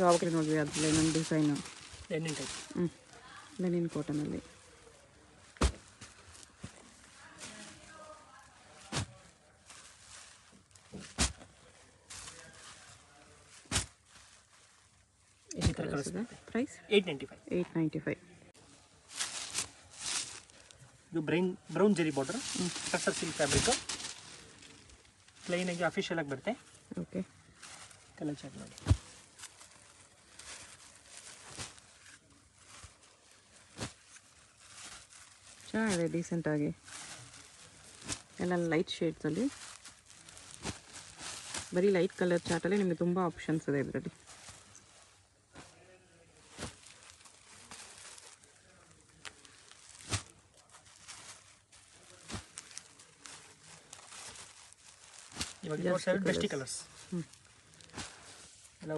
ಯಾವಾಗಲೇ ನೋಡಿದ್ವಿ ಅದರಲ್ಲಿ ಇನ್ನೊಂದು ಡಿಸೈನು ಲೆನಿನ್ ಟೈಪ್. ಲೆನಿನ್ ಕಾಟನಲ್ಲಿ. ಪ್ರೈಸ್ 895. ಇದು brown zari border, tussar silk fabric, plain ಆಗಿ ಅಫಿಷಿಯಲ್ ಆಗಿ ಬರುತ್ತೆ. ಓಕೆ, ಕಲರ್ ಚಾರ್ಟ್ ನೋಡಿ. ಚೆನ್ನಾಗಿದೆ, ಡೀಸೆಂಟಾಗಿ ಎಲ್ಲ ಲೈಟ್ ಶೇಡ್ಸಲ್ಲಿ, ಬರೀ ಲೈಟ್ ಕಲರ್ ಚಾರ್ಟಲ್ಲಿ ನಿಮಗೆ ತುಂಬ ಆಪ್ಷನ್ಸ್ ಇದೆ ಇದರಲ್ಲಿ.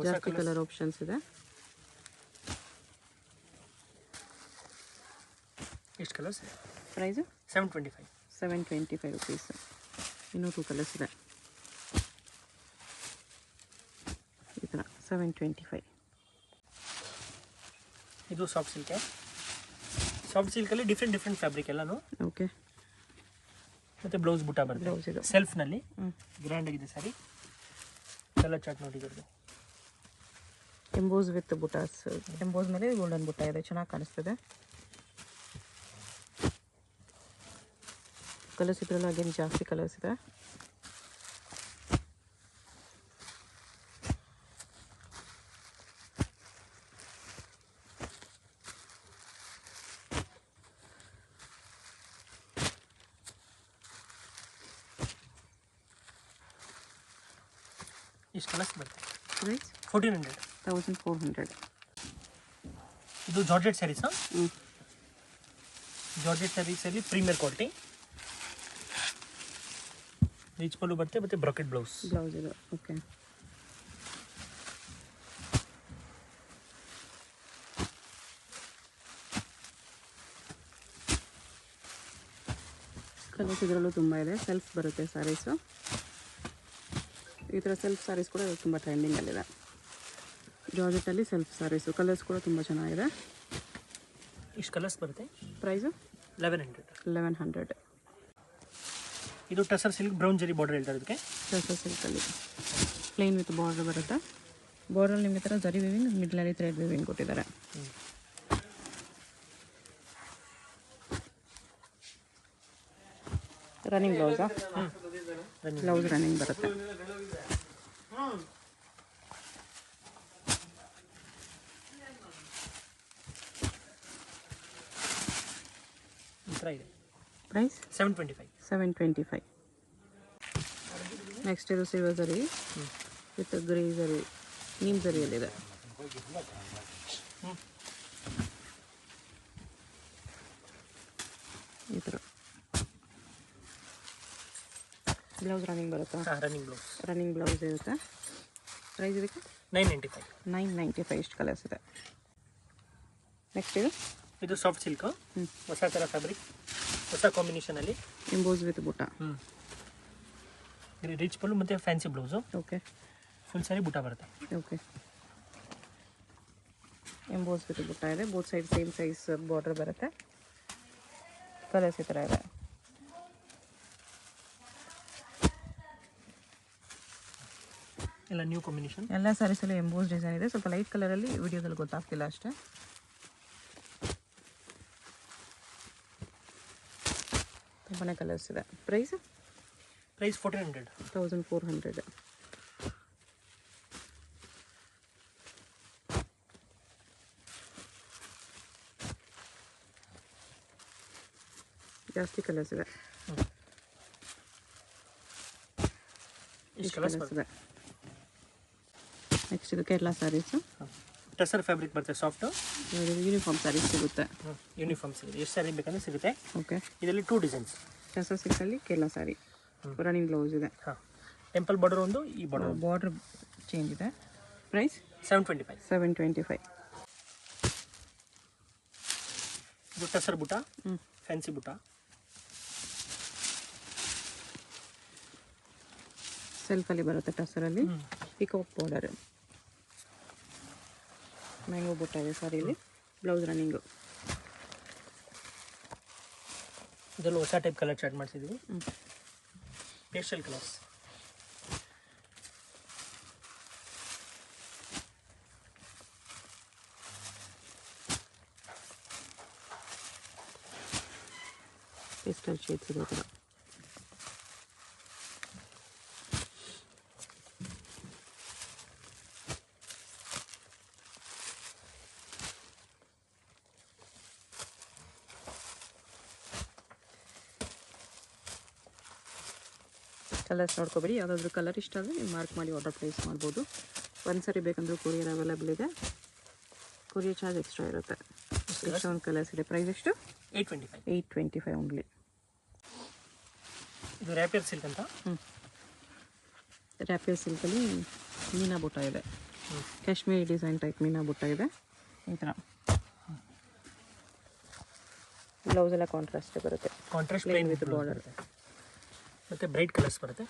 ಜಾಸ್ತಿ ಕಲರ್ ಆಪ್ಷನ್ಸ್ ಇದೆ. ಎಷ್ಟು ಕಲರ್ಸ್? Price 725 rupees. ಇನ್ನೂ 2 ಕಲರ್ಸ್ ಇದೆ ಈ ಥರ. 725. ಇದು ಸಾಫ್ಟ್ ಸಿಲ್ಕಲ್ಲಿ ಡಿಫ್ರೆಂಟ್ ಫ್ಯಾಬ್ರಿಕ್ ಎಲ್ಲಾನು. ಓಕೆ, ಮತ್ತು ಬ್ಲೌಸ್ ಬುಟ್ಟ ಬರುತ್ತೆ ಸೆಲ್ಫ್ನಲ್ಲಿ. ಗ್ರ್ಯಾಂಡ್ ಆಗಿದೆ ಸ್ಯಾರಿ. ಕಲರ್ ಚಾರ್ಟ್ ನೋಡಿ. ಇದ್ರದ್ದು ಎಂಬೋಸ್ ವಿತ್ ಬುಟಾಸ್, ಎಂಬೋಸ್ ಮೇಲೆ ಗೋಲ್ಡನ್ ಬುಟ್ಟ ಇದೆ, ಚೆನ್ನಾಗಿ ಕಾಣಿಸ್ತದೆ. ಕಲರ್ಸ್ ಇದ್ರಲ್ಲೂ ಅಗೇನ್ ಜಾಸ್ತಿ ಕಲರ್ಸ್ ಇದೆ. ಇಷ್ಟು ಕಲರ್ಸ್ ಬರುತ್ತೆ. ಪ್ರೈಸ್ 1400. ಇದು ಜಾರ್ಜೆಟ್ ಸ್ಯಾರೀಸ್. ಜಾರ್ಜೆಟ್ ಸ್ಯಾರೀಸಲ್ಲಿ ಪ್ರೀಮಿಯರ್ ಕ್ವಾಲಿಟಿ, ರಿಚ್ ಪಲ್ಲು ಬರುತ್ತೆ ಮತ್ತು ಬ್ರಾಕೆಟ್ ಬ್ಲೌಸ್ ಇದು. ಓಕೆ, ಕಲರ್ಸ್ ಇದರಲ್ಲೂ ತುಂಬ ಇದೆ. ಸೆಲ್ಫ್ ಬರುತ್ತೆ ಸ್ಯಾರೀಸು. ಈ ಥರ ಸೆಲ್ಫ್ ಸ್ಯಾರೀಸ್ ಕೂಡ ತುಂಬ ಟ್ರೆಂಡಿಂಗಲ್ಲಿದೆ. ಜಾರ್ಜೆಟಲ್ಲಿ ಸೆಲ್ಫ್ ಸ್ಯಾರೀಸು, ಕಲರ್ಸ್ ಕೂಡ ತುಂಬ ಚೆನ್ನಾಗಿದೆ. ಇಷ್ಟು ಕಲರ್ಸ್ ಬರುತ್ತೆ. ಪ್ರೈಸು 1100. 1100. ಇದು tussar silk brown zari border ಹೇಳ್ತಾರೆ ಇದಕ್ಕೆ. ಟಸರ್ ಸಿಲ್ಕಲ್ಲಿ ಪ್ಲೇನ್ ವಿತ್ ಬಾರ್ಡರ್ ಬರುತ್ತೆ. ಬಾರ್ಡರ್ ನಿಮಗೆ ಥರ ಜರಿ ವಿವಿಂಗ್, ಮಿಡ್ಲಲ್ಲಿ ಥ್ರೆಡ್ ವಿವಿಂಗ್ ಕೊಟ್ಟಿದ್ದಾರೆ. ರನ್ನಿಂಗ್ ಬ್ಲೌಸಾ? ಬ್ಲೌಸ್ ರನ್ನಿಂಗ್ ಬರುತ್ತೆ. ಪ್ರೈಸ್ 725. ನೆಕ್ಸ್ಟ್ ಇದು ಸಿಲ್ವರ್ ಜರಿ ವಿತ್ ಗ್ರೇ ಜರಿ, ನೀಮ್ ಜರಿಯಲ್ಲಿದೆ. ಈ ಥರ ಬ್ಲೌಸ್ ರನ್ನಿಂಗ್ ಬರುತ್ತಾ? ರನ್ನಿಂಗ್ ಬ್ಲೌಸ್ ಇರುತ್ತೆ. ಪ್ರೈಸ್ ಇದಕ್ಕೆ 995. ಇಷ್ಟು ಕಲರ್ಸ್ ಇದೆ. ನೆಕ್ಸ್ಟ್ ಇದು ಸಾಫ್ಟ್ ಸಿಲ್ಕ್, ಹೊಸ ಥರ ಫ್ಯಾಬ್ರಿಕ್, ಹೊಸ ಕಾಂಬಿನೇಷನಲ್ಲಿ. ಎಂಬೋಸ್ ವಿತ್ ಬುಟ್ಟ. ರಿಚ್ ಪಲ್ಲು ಮತ್ತು fancy blouse. Okay, full sari ಬುಟ್ಟ ಬರುತ್ತೆ. ಓಕೆ, ಎಂಬೋಸ್ ವಿತ್ ಬುಟ್ಟ ಇದೆ. Both side same size border ಬರುತ್ತೆ. ಕಲರ್ಸ್ ಈ ಥರ ಇದೆ. ಎಲ್ಲ ನ್ಯೂ ಕಾಂಬಿನೇಷನ್. ಎಲ್ಲ ಸ್ಯಾರೀಸಲ್ಲೂ ಎಂಬೋಸ್ ಡಿಸೈನ್ ಇದೆ. ಸ್ವಲ್ಪ ಲೈಟ್ ಕಲರಲ್ಲಿ ವಿಡಿಯೋದಲ್ಲಿ ಗೊತ್ತಾಗ್ತಿಲ್ಲ ಅಷ್ಟೇ. ತುಂಬಾ ಕಲರ್ಸ್ ಇದೆ. ಪ್ರೈಸ್ 1400. ಜಾಸ್ತಿ ಕಲರ್ಸ್ ಇದೆ. ಇಷ್ಟು ಕಲರ್ಸ್ ಇದೆ. ನೆಕ್ಸ್ಟ್ ಇದು ಕೇರಳ ಸ್ಯಾರೀಸು. ಟಸರ್ ಫ್ಯಾಬ್ರಿಕ್ ಬರುತ್ತೆ, ಸಾಫ್ಟ್ ಯೂನಿಫಾರ್ಮ್ ಸ್ಯಾರೀಸ್ ಸಿಗುತ್ತೆ. ಯೂನಿಫಾರ್ಮ್ ಸಿಗುತ್ತೆ, ಎಷ್ಟು ಸ್ಯಾರಿ ಬೇಕಂದ್ರೆ ಸಿಗುತ್ತೆ. ಓಕೆ, ಇದರಲ್ಲಿ 2 ಡಿಸೈನ್ಸ್. ಟಸರ್ ಸಿಲ್ಕಲ್ಲಿ ಕೇರಳ ಸ್ಯಾರಿ, ರನ್ನಿಂಗ್ ಬ್ಲೌಸ್ ಇದೆ. ಟೆಂಪಲ್ ಬಾರ್ಡರ್ ಒಂದು, ಈ ಬಾರ್ಡರ್ ಚೇಂಜ್ ಇದೆ. ಪ್ರೈಸ್ 725. ಇದು ಟಸರ್ ಬುಟ್ಟ, ಫ್ಯಾನ್ಸಿ ಬುಟ್ಟ. ಸೆಲ್ಫಲ್ಲಿ ಬರುತ್ತೆ ಟಸರಲ್ಲಿ. Peacock border. ಮ್ಯಾಂಗೋ ಬುಟ್ಟ ಇದೆ ಸಾರಿಲಿ. Blouse running. ಇದರಲ್ಲಿ ಹೊಸ ಟೈಪ್ ಕಲರ್ ಚಾರ್ಟ್ ಮಾಡಿಸಿದ್ವಿ. Pastel colours. ಪೇಸ್ಟಲ್ ಶೇಡ್ಸ್ ಇದೆ ಥರ. ಕಲರ್ಸ್ ನೋಡ್ಕೊಬೇಡಿ, ಯಾವುದಾದ್ರೂ ಕಲರ್ ಇಷ್ಟ ಆದರೆ ನೀವು ಮಾರ್ಕ್ ಮಾಡಿ ಆರ್ಡರ್ ಪ್ಲೇಸ್ ಮಾಡ್ಬೋದು. ಒಂದು ಸರಿ ಬೇಕಂದ್ರೂ ಕೊರಿಯರ್ ಅವೈಲೇಬಲ್ ಇದೆ. ಕೊರಿಯರ್ ಚಾರ್ಜ್ ಎಕ್ಸ್ಟ್ರಾ ಇರುತ್ತೆ. ಎಷ್ಟೊಂದು ಕಲರ್ಸ್ ಇದೆ. ಪ್ರೈಸ್ ಎಷ್ಟು? 825 ಓನ್ಲಿ. ಇದು ರ್ಯಾಪಿಯರ್ ಸಿಲ್ಕ್ ಅಂತ. ರ್ಯಾಪಿಯರ್ ಸಿಲ್ಕಲ್ಲಿ ಮೀನಾ ಬುಟ್ಟ ಇದೆ. ಕಾಶ್ಮೀರಿ ಡಿಸೈನ್ ಟೈಪ್ ಮೀನಾ ಬುಟ್ಟ ಇದೆ ಈ ಥರ. ಬ್ಲೌಸ್ ಎಲ್ಲ ಕಾಂಟ್ರಾಸ್ಟ್ ಬರುತ್ತೆ. ಕಾಂಟ್ರಾಸ್ಟ್ ಪ್ಲೇನ್ ವಿತ್ ಬಾರ್ಡರ್ ಮತ್ತು ಬ್ರೈಟ್ ಕಲರ್ಸ್ ಬರುತ್ತೆ.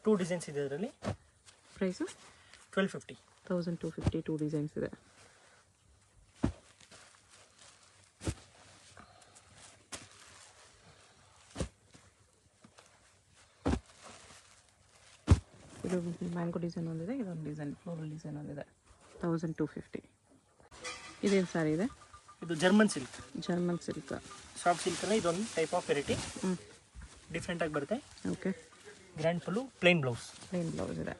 2 ಡಿಸೈನ್ಸ್ ಇದೆ ಇದರಲ್ಲಿ. ಪ್ರೈಸು 1250. 1250 2 ಡಿಸೈನ್ಸ್ ಇದೆ. ಇದು ಮ್ಯಾಂಗೋ ಡಿಸೈನ್ ಒಂದಿದೆ, ಇದೊಂದು ಡಿಸೈನ್ ಫ್ಲೋರಲ್ ಡಿಸೈನ್ ಒಂದಿದೆ. 1250. ಇದೇನು ಸಾರಿ ಇದೆ? ಇದು German silk. German silk. Soft ಸಿಲ್ಕಲ್ಲಿ ಇದೊಂದು ಟೈಪ್ ಆಫ್ ವೆರೈಟಿ. ಡಿಫ್ರೆಂಟಾಗಿ ಬರುತ್ತೆ. Okay. Grand pallu, plain blouse. Plain blouse ಇದೆ.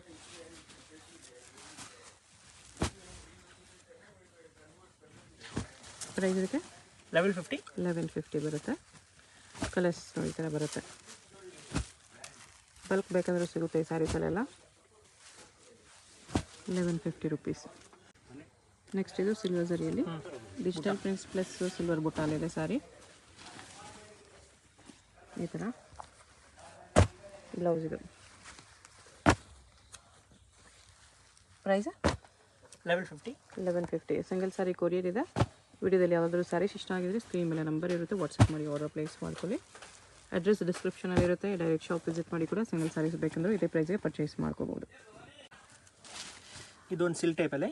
ಪ್ರೈಸ್ ಇದಕ್ಕೆ 1150 ಬರುತ್ತೆ. ಕಲರ್ಸ್ ಈ ಥರ ಬರುತ್ತೆ. ಬಲ್ಕ್ ಬೇಕಂದ್ರೆ ಸಿಗುತ್ತೆ ಈ ಸ್ಯಾರೀಸಲ್ಲೆಲ್ಲ. 1150 ರುಪೀಸ್. ನೆಕ್ಸ್ಟ್ ಇದು ಸಿಲ್ವರ್ ಝರಿಯಲ್ಲಿ ಡಿಜಿಟಲ್ ಪ್ರಿಂಟ್ಸ್ ಪ್ಲಸ್ ಸಿಲ್ವರ್ ಬುಟ್ಟಾಲಿದೆ ಸಾರಿ. ಈ ಥರ ಬ್ಲೌಸ್ ಇದು. ಪ್ರೈಸ್ 1150. ಸಿಂಗಲ್ ಸಾರಿ ಕೊರಿಯರ್ ಇದೆ. ವಿಡಿಯೋದಲ್ಲಿ ಯಾವುದಾದ್ರೂ ಸ್ಯಾರೀಸ್ ಇಷ್ಟ ಆಗಿದ್ರೆ ಸ್ಕ್ರೀನ್ ಮೇಲೆ ನಂಬರ್ ಇರುತ್ತೆ, ವಾಟ್ಸಪ್ ಮಾಡಿ ಆರ್ಡರ್ ಪ್ಲೇಸ್ ಮಾಡ್ಕೊಳ್ಳಿ. ಅಡ್ರೆಸ್ ಡಿಸ್ಕ್ರಿಪ್ಷನಲ್ಲಿ ಇರುತ್ತೆ. ಡೈರೆಕ್ಟ್ ಶಾಪ್ ವಿಸಿಟ್ ಮಾಡಿ ಕೂಡ ಸಿಂಗಲ್ ಸ್ಯಾರೀಸ್ ಬೇಕಂದ್ರೆ ಇದೇ ಪ್ರೈಸ್ಗೆ ಪರ್ಚೇಸ್ ಮಾಡ್ಕೋಬೋದು. ಇದೊಂದು ಸಿಲ್ಕ್ ಟೈಪಲ್ಲೇ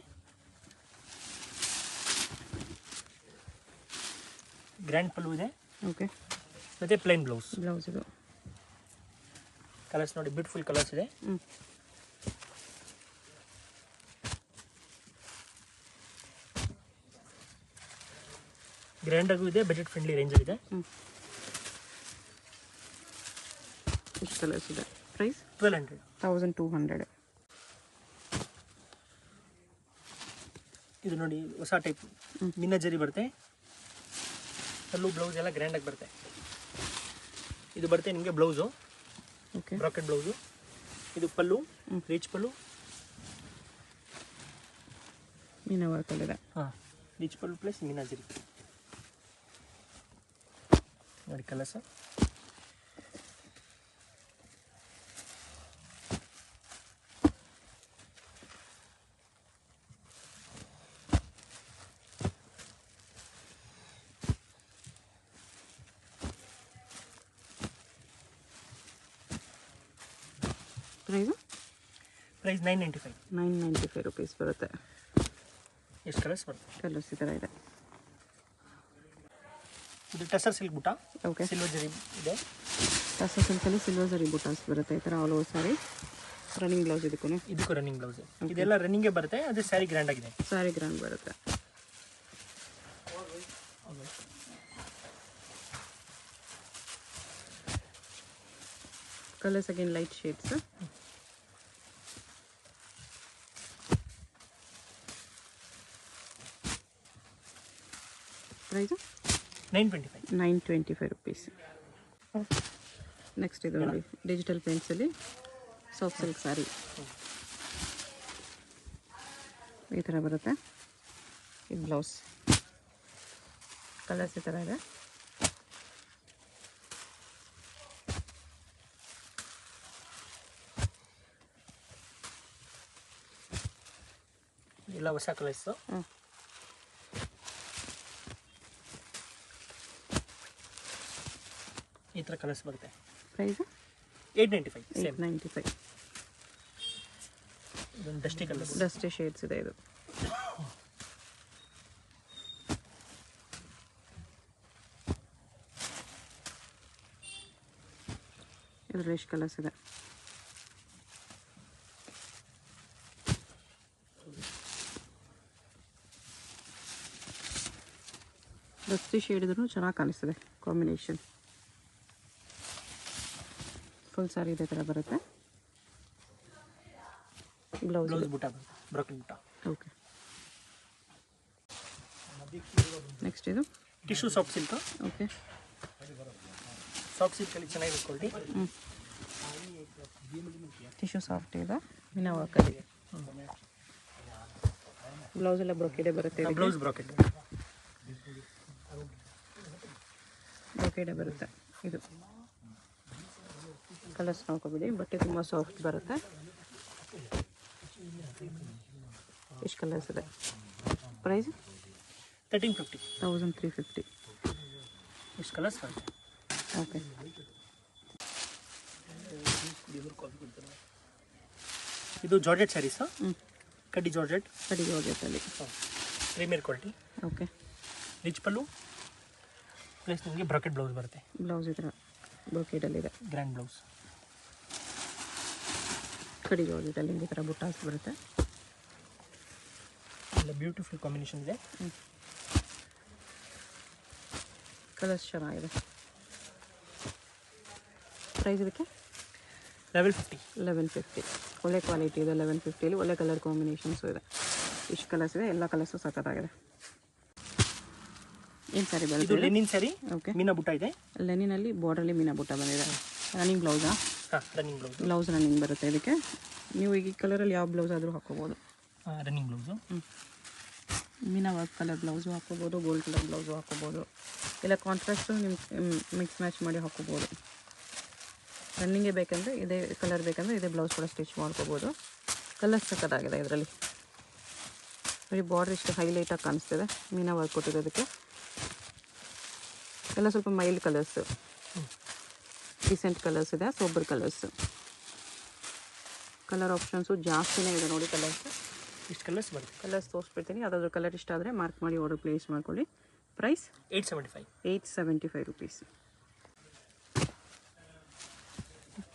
ಗ್ರ್ಯಾಂಡ್ ಪಲ್ಲು ಇದೆ. ಓಕೆ. ಮತ್ತು ಪ್ಲೇನ್ ಬ್ಲೌಸ್. ಇದು ಕಲರ್ಸ್ ನೋಡಿ, ಬ್ಯೂಟಿಫುಲ್ ಕಲರ್ಸ್ ಇದೆ. ಗ್ರ್ಯಾಂಡಾಗೂ ಇದೆ, ಬಜೆಟ್ ಫ್ರೆಂಡ್ಲಿ ರೇಂಜಲ್ಲಿದೆ. ಎಷ್ಟು ಕಲರ್ಸ್ ಇದೆ? ಪ್ರೈಸ್ 1200. ಇದು ನೋಡಿ ಹೊಸ ಟೈಪ್ ಮಿನ್ನ ಜರಿ ಬರುತ್ತೆ. ಪಲ್ಲು ಬ್ಲೌಸ್ ಎಲ್ಲ ಗ್ರ್ಯಾಂಡಾಗಿ ಬರುತ್ತೆ. ಇದು ಬರುತ್ತೆ ನಿಮಗೆ ಬ್ಲೌಸು. ಓಕೆ. Bracket blouse. ಇದು ಪಲ್ಲು, ರಿಚ್ ಪಲ್ಲು. ಮೀನಾ ವರ್ಕಲ್ಲಿದೆ. ಹಾಂ, ರಿಚ್ ಪಲ್ಲು ಪ್ಲಸ್ ಮೀನಾ ಜರಿ ನೋಡಿ ಕಲರ್ಸ್. ಪ್ರೈಸ್ 995 ರುಪೀಸ್ ಬರುತ್ತೆ. ಎಷ್ಟು ಕಲರ್ಸ್ ಬರುತ್ತೆ? ಕಲರ್ಸ್ ಈ ಥರ ಇದೆ. ಇದು ಟಸರ್ ಸಿಲ್ಕ್ ಬುಟ್ಟ. ಓಕೆ. ಸಿಲ್ವರ್ ಜರಿ ಇದೆ. ಟಸರ್ ಸಿಲ್ಕಲ್ಲಿ ಸಿಲ್ವರ್ ಜರಿ ಬುಟ್ಟಾಸ್ ಬರುತ್ತೆ ಈ ಥರ all over sari. Running blouse ಇದಕ್ಕೂ ರನ್ನಿಂಗ್ ಬ್ಲೌಸ್. ಇದೆಲ್ಲ ರನ್ನಿಂಗೇ ಬರುತ್ತೆ. ಅದೇ ಸ್ಯಾರಿ ಗ್ರ್ಯಾಂಡ್ ಆಗಿದೆ. ಸ್ಯಾರಿ ಗ್ರ್ಯಾಂಡ್ ಬರುತ್ತೆ. Colours again light shades. Price 925 rupees. Next ಇದು ನೋಡಿ ಡಿಜಿಟಲ್ ಪ್ರಿಂಟ್ಸಲ್ಲಿ ಸಾಫ್ಟ್ ಸಿಲ್ಕ್ ಸ್ಯಾರಿ ಈ ಥರ ಬರುತ್ತೆ. ಇದು ಬ್ಲೌಸ್. ಕಲರ್ಸ್ ಈ ಥರ ಇದೆ. ಎಲ್ಲ ಹೊಸ ಕಲರ್ಸು. ಈ ಥರ ಕಲರ್ಸ್ ಬರುತ್ತೆ. ಪ್ರೈಸು 895. ಇದು ಇದೊಂದು ಡಸ್ಟಿ ಕಲರ್, ಡಸ್ಟಿ ಶೇಡ್ಸ್ ಇದೆ ಇದು. ಇದರಲ್ಲಿ ಎಷ್ಟು ಕಲರ್ಸ್ ಇದೆ? ಡಸ್ಟಿ ಶೇಡ್ ಇದ್ರೂ ಚೆನ್ನಾಗಿ ಕಾಣಿಸ್ತದೆ ಕಾಂಬಿನೇಷನ್. ಫುಲ್ ಸಾರಿ ಇದೇ ಥರ ಬರುತ್ತೆ. ಬ್ಲೌಸ್ ಬುಟ್ಟ ಬರುತ್ತೆ, ಬ್ರೋಕೆನ್ ಬುಟ್ಟ. ಓಕೆ, ನೆಕ್ಸ್ಟ್ ಇದು tissue soft silk. Okay, soft ಸಿಲ್ಕಲ್ಲಿ ಚೆನ್ನಾಗಿದೆ ಕ್ವಾಲಿಟಿ. ಟಿಶ್ಯೂ ಸಾಫ್ಟ್ ಇದೆ, ಮೀನಾ ವರ್ಕಲ್ಲಿ. ಬ್ಲೌಸ್ ಎಲ್ಲ ಬ್ರೊಕೆಡೆ ಬರುತ್ತೆ. ಬ್ಲೌಸ್ ಬ್ರೋಕೆಡ್ ಬ್ರೊಕೆಡೆ ಬರುತ್ತೆ. ಇದು ಕಲರ್ಸ್ ನೋಡ್ಕೊಬಿಡಿ, ಬಟ್ಟೆ ತುಂಬ ಸಾಫ್ಟ್ ಬರುತ್ತೆ. ಎಷ್ಟು ಕಲರ್ಸ್ ಇದೆ? ಪ್ರೈಸ್ 1350. 1350. ಎಷ್ಟು ಕಲರ್ಸ್ ಬರುತ್ತೆ? ಓಕೆ, ಇದು ಜಾರ್ಜೆಟ್ ಸ್ಯಾರೀಸ್, ಕಡ್ಡಿ ಜಾರ್ಜೆಟ್, ಕಡಿ ಜಾರ್ಜೆಟಲ್ಲಿ. Premier quality. Okay, rich pallu plus ನಿಮಗೆ ಬ್ರಾಕೆಟ್ ಬ್ಲೌಸ್ ಬರುತ್ತೆ. ಬ್ಲೌಸ್ ಈ ಥರ ಬ್ರೊಕೆಡಲ್ಲಿದೆ, ಗ್ರ್ಯಾಂಡ್ ಬ್ಲೌಸ್. ಕಡಿ ಜಾರ್ಜೆಟಲ್ಲಿ ಈ ಥರ ಬುಟ್ಟಾಸ್ ಬರುತ್ತೆ. ಎಲ್ಲ ಬ್ಯೂಟಿಫುಲ್ ಕಾಂಬಿನೇಷನ್ ಇದೆ. ಕಲರ್ಸ್ ಚೆನ್ನಾಗಿದೆ. ಪ್ರೈಸ್ ಇದಕ್ಕೆ 1150. 1150. ಒಳ್ಳೆ ಕ್ವಾಲಿಟಿ ಇದೆ. 1150ಅಲ್ಲಿ ಒಳ್ಳೆ ಕಲರ್ ಕಾಂಬಿನೇಷನ್ಸು ಇದೆ. ಇಷ್ಟು ಕಲರ್ಸ್ ಇದೆ, ಎಲ್ಲ ಕಲರ್ಸು ಸಖತ್ತಾಗಿದೆ. ಏನು ಸ್ಯಾರಿ ಇದು ಬರುತ್ತೆ? ಲೆನಿನ್ ಸ್ಯಾರಿ. ಓಕೆ, ಮೀನಾ ಬುಟ್ಟ ಇದೆ. ಲೆನಿನಲ್ಲಿ ಬಾರ್ಡರ್ಲಿ ಮೀನಾ ಬುಟ್ಟ ಬಂದಿದೆ. ರನ್ನಿಂಗ್ ಬ್ಲೌಸಾ? ಹಾಂ, ರನ್ನಿಂಗ್ ಬ್ಲೌಸ್. ಬ್ಲೌಸ್ ರನ್ನಿಂಗ್ ಬರುತ್ತೆ ಇದಕ್ಕೆ. ನೀವು ಈ ಕಲರಲ್ಲಿ ಯಾವ ಬ್ಲೌಸ್ ಆದರೂ ಹಾಕ್ಕೋಬೋದು. Running blouse. ಮೀನಾ ವರ್ಕ್ ಕಲರ್ ಬ್ಲೌಸು ಹಾಕ್ಕೋಬೋದು, ಗೋಲ್ಡ್ ಕಲರ್ ಬ್ಲೌಸು ಹಾಕ್ಕೋಬೋದು, ಇಲ್ಲ ಕಾಂಟ್ರಾಸ್ಟು ನಿಮ್ಮ ಮಿಕ್ಸ್ ಮ್ಯಾಚ್ ಮಾಡಿ ಹಾಕ್ಕೋಬೋದು. ರನ್ನಿಂಗೇ ಬೇಕಂದರೆ ಇದೇ ಕಲರ್ ಬೇಕಂದರೆ ಇದೇ ಬ್ಲೌಸ್ ಕೂಡ ಸ್ಟಿಚ್ ಮಾಡ್ಕೋಬೋದು. ಕಲರ್ ಸಕ್ಕತ್ತಾಗಿದೆ ಇದರಲ್ಲಿ. ಬರೀ ಬಾರ್ಡ್ರ್ ಇಷ್ಟು ಹೈಲೈಟಾಗಿ ಕಾಣಿಸ್ತಿದೆ. ಮೀನಾ ವರ್ಕ್ ಕೊಟ್ಟಿದೆ ಅದಕ್ಕೆ. ಎಲ್ಲ ಸ್ವಲ್ಪ ಮೈಲ್ಡ್ ಕಲರ್ಸು, ಡಿಸೆಂಟ್ ಕಲರ್ಸ್ ಇದೆ, ಸೋಬರ್ ಕಲರ್ಸು. ಕಲರ್ ಆಪ್ಷನ್ಸು ಜಾಸ್ತಿನೇ ಇದೆ ನೋಡಿ. ಇಷ್ಟು ಕಲರ್ಸ್ ಬರುತ್ತೆ. ಕಲರ್ಸ್ ತೋರಿಸ್ಬಿಡ್ತೀನಿ. ಯಾವುದಾದ್ರೂ ಕಲರ್ ಇಷ್ಟ ಆದರೆ ಮಾರ್ಕ್ ಮಾಡಿ ಆರ್ಡರ್ ಪ್ಲೇಸ್ ಮಾಡ್ಕೊಳ್ಳಿ. ಪ್ರೈಸ್ 875. 875 ರುಪೀಸ್.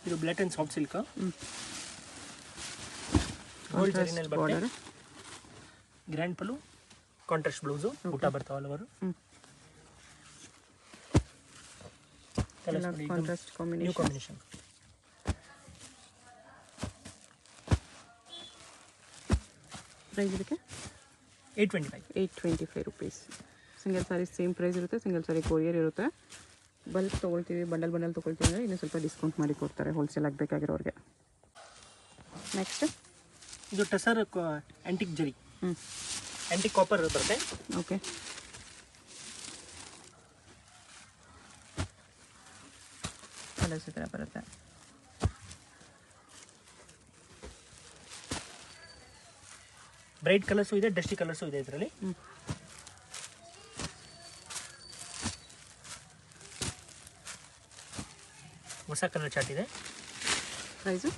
ಇದು black and soft silk. Border, grand pallu, contrast blouse, ಬುಟ್ಟ ಬರ್ತಾವಲ್ಲ ಅವರು. Contrast new combination. ಪ್ರೈಸ್ ಇದಕ್ಕೆ 825. 825 ರುಪೀಸ್. ಸಿಂಗಲ್ ಸಾರಿ ಸೇಮ್ ಪ್ರೈಸ್ ಇರುತ್ತೆ. ಸಿಂಗಲ್ ಸಾರಿ ಕೊರಿಯರ್ ಇರುತ್ತೆ. ಬಲ್ಕ್ ತೊಗೊಳ್ತೀವಿ, ಬಂಡಲ್ ತೊಗೊಳ್ತೀವಿ ಅಂದರೆ ಇನ್ನೂ ಸ್ವಲ್ಪ ಡಿಸ್ಕೌಂಟ್ ಮಾಡಿ ಕೊಡ್ತಾರೆ ಹೋಲ್ಸೇಲ್ ಆಗಬೇಕಾಗಿರೋರಿಗೆ. ನೆಕ್ಸ್ಟ್ ಇದು ಟಸರ್ ಆ್ಯಂಟಿಕ್ ಜರಿ, ಆ್ಯಂಟಿಕ್ ಕಾಪರ್ ಬರುತ್ತೆ. ಓಕೆ, ಕಲರ್ಸ್ ಈ ಥರ ಬರುತ್ತೆ. ಬ್ರೈಟ್ ಕಲರ್ಸು ಇದೆ, ಡಸ್ಟಿ ಕಲರ್ಸು ಇದೆ ಇದರಲ್ಲಿ. ಹೊಸ ಕಲರ್ ಚಾರ್ಟ್ ಇದೆ. ಪ್ರೈಸು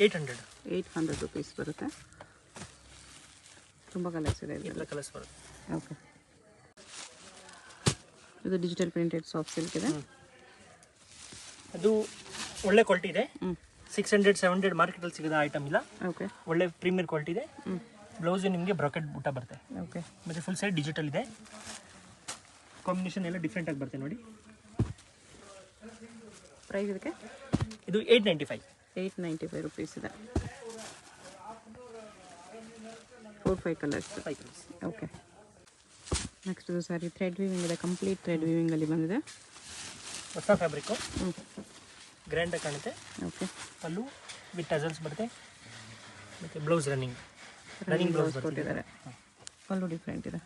800. 800 ರುಪೀಸ್ ಬರುತ್ತೆ. ತುಂಬ ಕಲರ್ಸ್ ಇದೆ ಎಲ್ಲ ಕಲರ್ಸ್ ಬರುತ್ತೆ. ಓಕೆ, ಇದು ಡಿಜಿಟಲ್ ಪ್ರಿಂಟೆಡ್ ಸಾಫ್ಟ್ ಸಿಲ್ಕ್ ಇದೆ. ಅದು ಒಳ್ಳೆ ಕ್ವಾಲಿಟಿ ಇದೆ. 600-700 ಮಾರ್ಕೆಟಲ್ಲಿ ಸಿಗೋದ ಐಟಮ್ ಇಲ್ಲ. ಓಕೆ, ಒಳ್ಳೆ ಪ್ರೀಮಿಯರ್ ಕ್ವಾಲಿಟಿ ಇದೆ. ಬ್ಲೌಸು ನಿಮಗೆ ಬ್ರಾಕೆಟ್ ಬುಟ್ಟ ಬರುತ್ತೆ. ಓಕೆ, ಮತ್ತು ಫುಲ್ ಸೈಡ್ ಡಿಜಿಟಲ್ ಇದೆ. ಕಾಂಬಿನೇಷನ್ ಎಲ್ಲ ಡಿಫ್ರೆಂಟಾಗಿ ಬರುತ್ತೆ ನೋಡಿ. ಪ್ರೈಸ್ ಇದಕ್ಕೆ ಇದು 895. 895 ರುಪೀಸ್ ಇದೆ. 4-5 ಕಲರ್ಸ್. 5 ಕಲರ್ಸ್. ಓಕೆ, ನೆಕ್ಸ್ಟ್ ಇದು ಸ್ಯಾರಿ ಥ್ರೆಡ್ ವೀವಿಂಗ್ ಇದೆ. ಕಂಪ್ಲೀಟ್ ಥ್ರೆಡ್ ವೀವಿಂಗಲ್ಲಿ ಬಂದಿದೆ. ಹೊಸ ಫ್ಯಾಬ್ರಿಕ್ಕು, ಗ್ರ್ಯಾಂಡಾಗಿ ಕಾಣುತ್ತೆ. ಓಕೆ, ಪಲ್ಲು ವಿತ್ ಟಸಲ್ಸ್ ಬರುತ್ತೆ. ಮತ್ತು ಬ್ಲೌಸ್ ರನ್ನಿಂಗ್ ಬ್ಲೌಸ್ ಕೊಟ್ಟಿದ್ದಾರೆ. ಪಲ್ಲು ಡಿಫ್ರೆಂಟ್ ಇದೆ.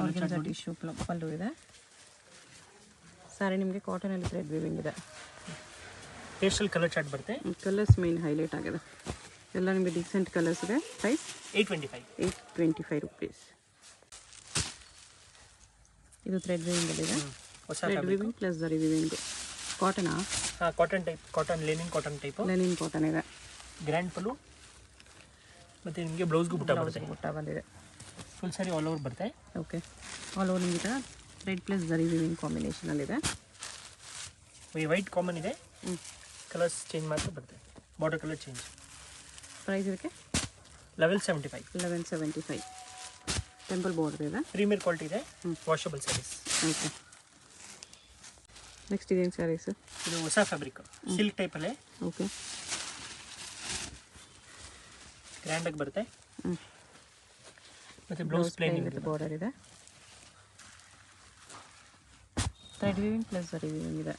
ಆರ್ಗನ್ಜಾ ಟಿಶ್ಯೂ ಪಲ್ಲು ಇದೆ. ಸ್ಯಾರಿ ನಿಮಗೆ ಕಾಟನಲ್ಲಿ ಥ್ರೆಡ್ ವೀವಿಂಗ್ ಇದೆ. ಪೇಸ್ಟಲ್ ಕಲರ್ ಚಾರ್ಟ್ ಬರುತ್ತೆ. ಕಲರ್ಸ್ ಮೇನ್ ಹೈಲೈಟ್ ಆಗಿದೆ. ಎಲ್ಲ ನಿಮಗೆ ಡಿಸೆಂಟ್ ಕಲರ್ಸ್ ಇದೆ. ಪ್ರೈಸ್ 825. 825 ರುಪೀಸ್. ಇದು ಥ್ರೆಡ್ ವೀವಿಂಗಲ್ಲಿದೆ. ಹೊಸ ಥ್ರೆಡ್ ವೀವಿಂಗ್ ಪ್ಲಸ್ ಜರಿ ವೀವಿಂಗು. ಕಾಟನಾ? ಹಾಂ, cotton type, cotton Lenin cotton type. Lenin cotton ಇದೆ. ಗ್ರ್ಯಾಂಡ್ ಪಲ್ಲು ಮತ್ತು ನಿಮಗೆ ಬ್ಲೌಸ್ಗೂ ಬುಟ್ಟ ಬರುತ್ತೆ. ಬುಟ್ಟ ಬಂದಿದೆ. ಫುಲ್ ಸ್ಯಾರಿ ಆಲ್ ಓವರ್ ಬರುತ್ತೆ. ಓಕೆ, ಆಲ್ ಓವರ್ ನಿಮಗೆ thread plus zari viewing ಕಾಂಬಿನೇಷನಲ್ಲಿದೆ. White common ಇದೆ, ಕಲರ್ಸ್ ಚೇಂಜ್ ಮಾತ್ರ ಬರುತ್ತೆ, ಬಾರ್ಡರ್ ಕಲರ್ ಚೇಂಜ್. ಪ್ರೈಸ್ ಇದಕ್ಕೆ 1175. 1175. ಟೆಂಪಲ್ ಬಾರ್ಡರ್ ಇದೆ. ಪ್ರೀಮಿಯರ್ ಕ್ವಾಲಿಟಿ ಇದೆ, ವಾಷಬಲ್ ಸ್ಯಾರೀಸ್. ಓಕೆ, ನೆಕ್ಸ್ಟ್ ಇದೇನು ಸ್ಯಾರೀಸ್? ಇದು ಹೊಸ ಫ್ಯಾಬ್ರಿಕ್, ಸಿಲ್ಕ್ ಟೈಪಲ್ಲೇ. ಓಕೆ, ಗ್ರ್ಯಾಂಡಾಗಿ ಬರುತ್ತೆ. ಮತ್ತು ಬ್ಲೌಸ್ ಪ್ಲೇನ್ ವಿತ್ ಬಾರ್ಡರ್ ಇದೆ. Thread weaving plus zari weaving ಇದೆ.